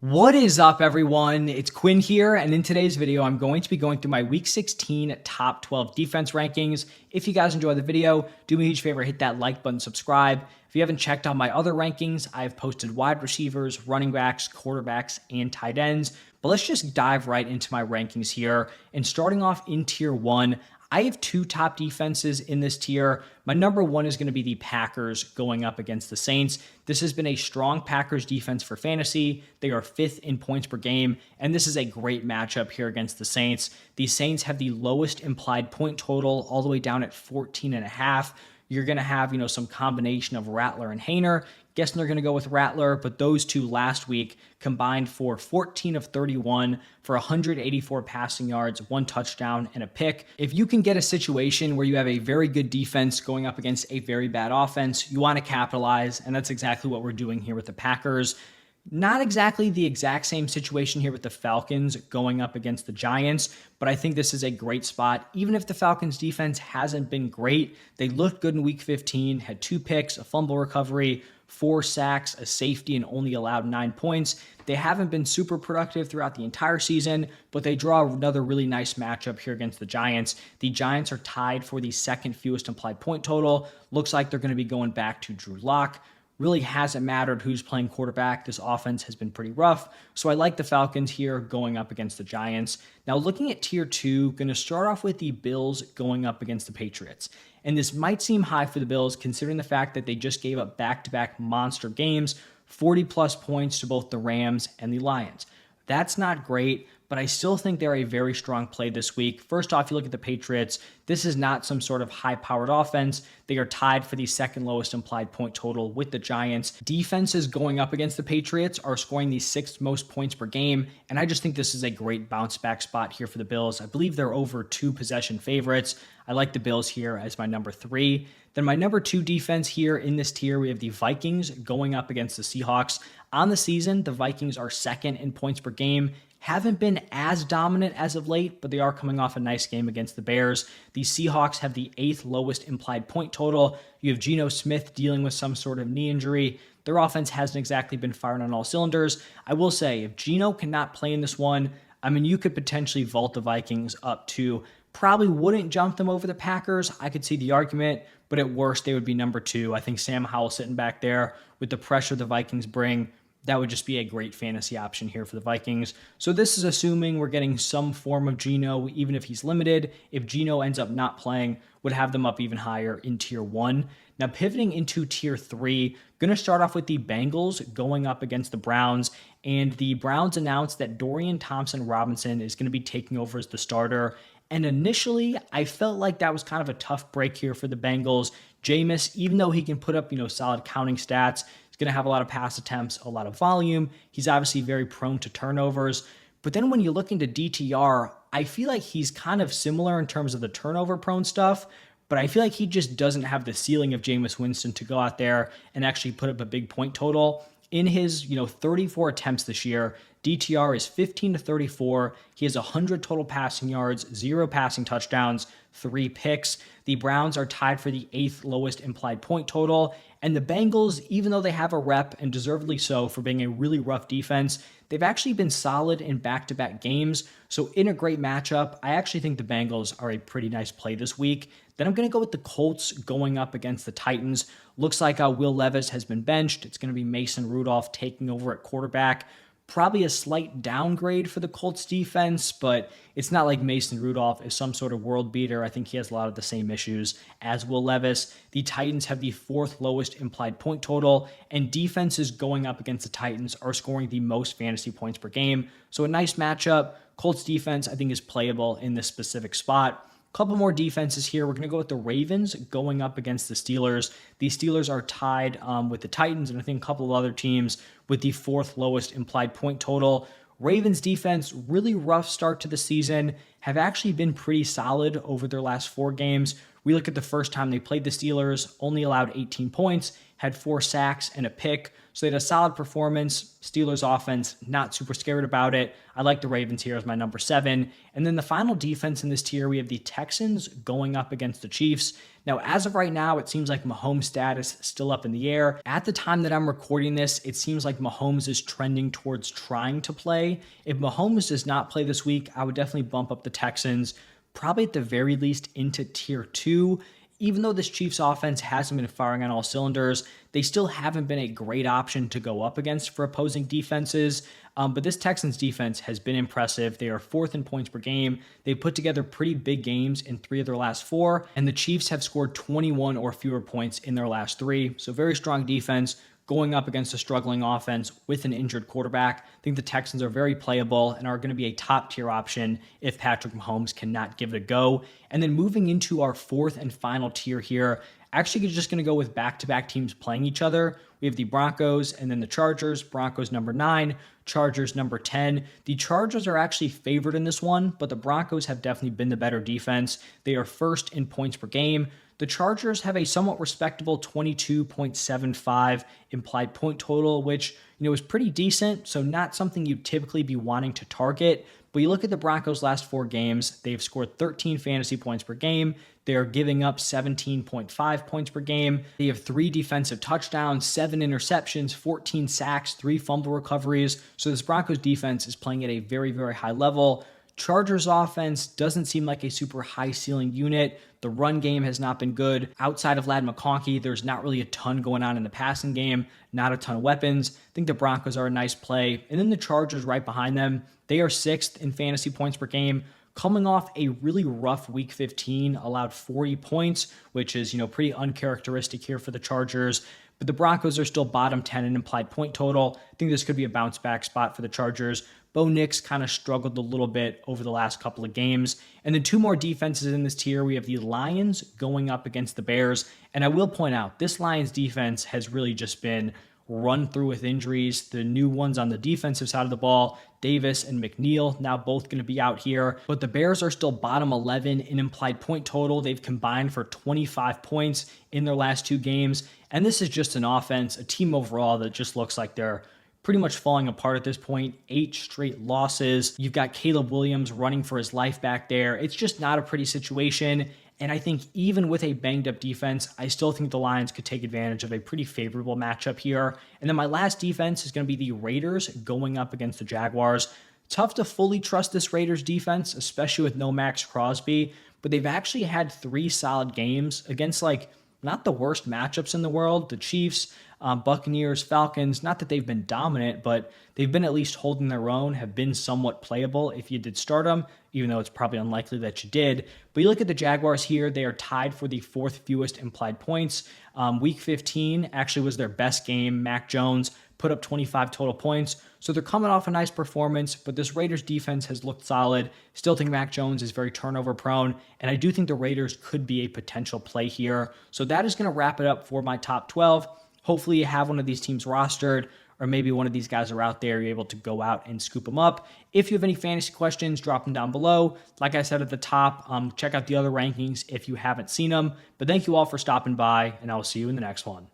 What is up, everyone? It's Quinn here, and in today's video, I'm going to be going through my Week 16 top 12 defense rankings. If you guys enjoy the video, do me a huge favor, hit that like button, subscribe. If you haven't checked out my other rankings, I've posted wide receivers, running backs, quarterbacks, and tight ends. But let's just dive right into my rankings here. And starting off in tier 1, I have two top defenses in this tier. My number one is going to be the Packers going up against the Saints. This has been a strong Packers defense for fantasy. They are fifth in points per game, and this is a great matchup here against the Saints. The Saints have the lowest implied point total, all the way down at 14.5. You're going to have, some combination of Rattler and Haener. Guessing they're going to go with Rattler, but those two last week combined for 14 of 31 for 184 passing yards, one touchdown, and a pick. If you can get a situation where you have a very good defense going up against a very bad offense, you want to capitalize, and that's exactly what we're doing here with the Packers. Not exactly the exact same situation here with the Falcons going up against the Giants, but I think this is a great spot. Even if the Falcons defense hasn't been great, they looked good in week 15, had 2 picks, a fumble recovery, 4 sacks, a safety, and only allowed 9 points. They haven't been super productive throughout the entire season, but they draw another really nice matchup here against the Giants. The Giants are tied for the second fewest implied point total. Looks like they're going to be going back to Drew Lock. Really hasn't mattered who's playing quarterback. This offense has been pretty rough. So I like the Falcons here going up against the Giants. Now looking at tier 2, going to start off with the Bills going up against the Patriots. And this might seem high for the Bills considering the fact that they just gave up back-to-back monster games, 40 plus points to both the Rams and the Lions. That's not great, but I still think they're a very strong play this week. First off, you look at the Patriots. This is not some sort of high-powered offense. They are tied for the second lowest implied point total with the Giants. Defenses going up against the Patriots are scoring the 6th most points per game, and I just think this is a great bounce-back spot here for the Bills. I believe they're over 2 possession favorites. I like the Bills here as my number 3. Then my number 2 defense here in this tier, we have the Vikings going up against the Seahawks. On the season, the Vikings are second in points per game. Haven't been as dominant as of late, but they are coming off a nice game against the Bears. The Seahawks have the 8th lowest implied point total. You have Geno Smith dealing with some sort of knee injury. Their offense hasn't exactly been firing on all cylinders. I will say, if Geno cannot play in this one, you could potentially vault the Vikings up to, probably wouldn't jump them over the Packers. I could see the argument, but at worst, they would be number 2. I think Sam Howell sitting back there with the pressure the Vikings bring, that would just be a great fantasy option here for the Vikings. So this is assuming we're getting some form of Geno, even if he's limited. If Geno ends up not playing, would have them up even higher in tier 1. Now pivoting into tier 3, going to start off with the Bengals going up against the Browns. And the Browns announced that Dorian Thompson-Robinson is going to be taking over as the starter. And initially, I felt like that was kind of a tough break here for the Bengals. Jameis, even though he can put up, solid counting stats, going to have a lot of pass attempts, a lot of volume. He's obviously very prone to turnovers. But then when you look into DTR, I feel like he's kind of similar in terms of the turnover prone stuff, but I feel like he just doesn't have the ceiling of Jameis Winston to go out there and actually put up a big point total. In his, 34 attempts this year, DTR is 15 to 34. He has 100 total passing yards, 0 passing touchdowns, 3 picks. The Browns are tied for the 8th lowest implied point total. And the Bengals, even though they have a rep, and deservedly so for being a really rough defense, they've actually been solid in back-to-back games. So in a great matchup, I actually think the Bengals are a pretty nice play this week. Then I'm going to go with the Colts going up against the Titans. Looks like Will Levis has been benched. It's going to be Mason Rudolph taking over at quarterback. Probably a slight downgrade for the Colts defense, but it's not like Mason Rudolph is some sort of world beater. I think he has a lot of the same issues as Will Levis. The Titans have the 4th lowest implied point total, and defenses going up against the Titans are scoring the most fantasy points per game. So a nice matchup. Colts defense, I think, is playable in this specific spot. Couple more defenses here. We're going to go with the Ravens going up against the Steelers. The Steelers are tied with the Titans and I think a couple of other teams with the 4th lowest implied point total. Ravens defense, really rough start to the season, have actually been pretty solid over their last 4 games. We look at the first time they played the Steelers, only allowed 18 points, had 4 sacks and a pick. So they had a solid performance. Steelers offense, not super scared about it. I like the Ravens here as my number 7. And then the final defense in this tier, we have the Texans going up against the Chiefs. Now, as of right now, it seems like Mahomes' status is still up in the air. At the time that I'm recording this, it seems like Mahomes is trending towards trying to play. If Mahomes does not play this week, I would definitely bump up the Texans, probably at the very least into tier 2. Even though this Chiefs offense hasn't been firing on all cylinders, they still haven't been a great option to go up against for opposing defenses. But this Texans defense has been impressive. They are 4th in points per game. They put together pretty big games in 3 of their last 4, and the Chiefs have scored 21 or fewer points in their last 3. So very strong defense going up against a struggling offense with an injured quarterback. I think the Texans are very playable and are going to be a top tier option if Patrick Mahomes cannot give it a go. And then moving into our 4th and final tier here, actually just going to go with back-to-back teams playing each other. We have the Broncos and then the Chargers. Broncos number 9, Chargers number 10. The Chargers are actually favored in this one, but the Broncos have definitely been the better defense. They are 1st in points per game. The Chargers have a somewhat respectable 22.75 implied point total, which, is pretty decent, so not something you'd typically be wanting to target. But you look at the Broncos' last 4 games, they've scored 13 fantasy points per game. They are giving up 17.5 points per game. They have 3 defensive touchdowns, 7 interceptions, 14 sacks, 3 fumble recoveries. So this Broncos defense is playing at a very, very high level. Chargers offense doesn't seem like a super high ceiling unit. The run game has not been good. Outside of Ladd McConkey, there's not really a ton going on in the passing game, not a ton of weapons. I think the Broncos are a nice play. And then the Chargers right behind them, they are 6th in fantasy points per game, coming off a really rough week 15, allowed 40 points, which is, pretty uncharacteristic here for the Chargers. But the Broncos are still bottom 10 in implied point total. I think this could be a bounce back spot for the Chargers. Bo Nix kind of struggled a little bit over the last couple of games. And then 2 more defenses in this tier. We have the Lions going up against the Bears. And I will point out, this Lions defense has really just been run through with injuries. The new ones on the defensive side of the ball, Davis and McNeil, now both going to be out here. But the Bears are still bottom 11 in implied point total. They've combined for 25 points in their last 2 games. And this is just an offense, a team overall that just looks like they're pretty much falling apart at this point. 8 straight losses. You've got Caleb Williams running for his life back there. It's just not a pretty situation. And I think even with a banged up defense, I still think the Lions could take advantage of a pretty favorable matchup here. And then my last defense is going to be the Raiders going up against the Jaguars. Tough to fully trust this Raiders defense, especially with no Max Crosby, but they've actually had 3 solid games against not the worst matchups in the world. The Chiefs, Buccaneers, Falcons, not that they've been dominant, but they've been at least holding their own, have been somewhat playable if you did start them, even though it's probably unlikely that you did. But you look at the Jaguars here, they are tied for the 4th fewest implied points. Week 15 actually was their best game. Mac Jones put up 25 total points. So they're coming off a nice performance, but this Raiders defense has looked solid. Still think Mac Jones is very turnover prone, and I do think the Raiders could be a potential play here. So that is going to wrap it up for my top 12. Hopefully you have one of these teams rostered, or maybe one of these guys are out there, you're able to go out and scoop them up. If you have any fantasy questions, drop them down below. Like I said at the top, check out the other rankings if you haven't seen them. But thank you all for stopping by, and I will see you in the next one.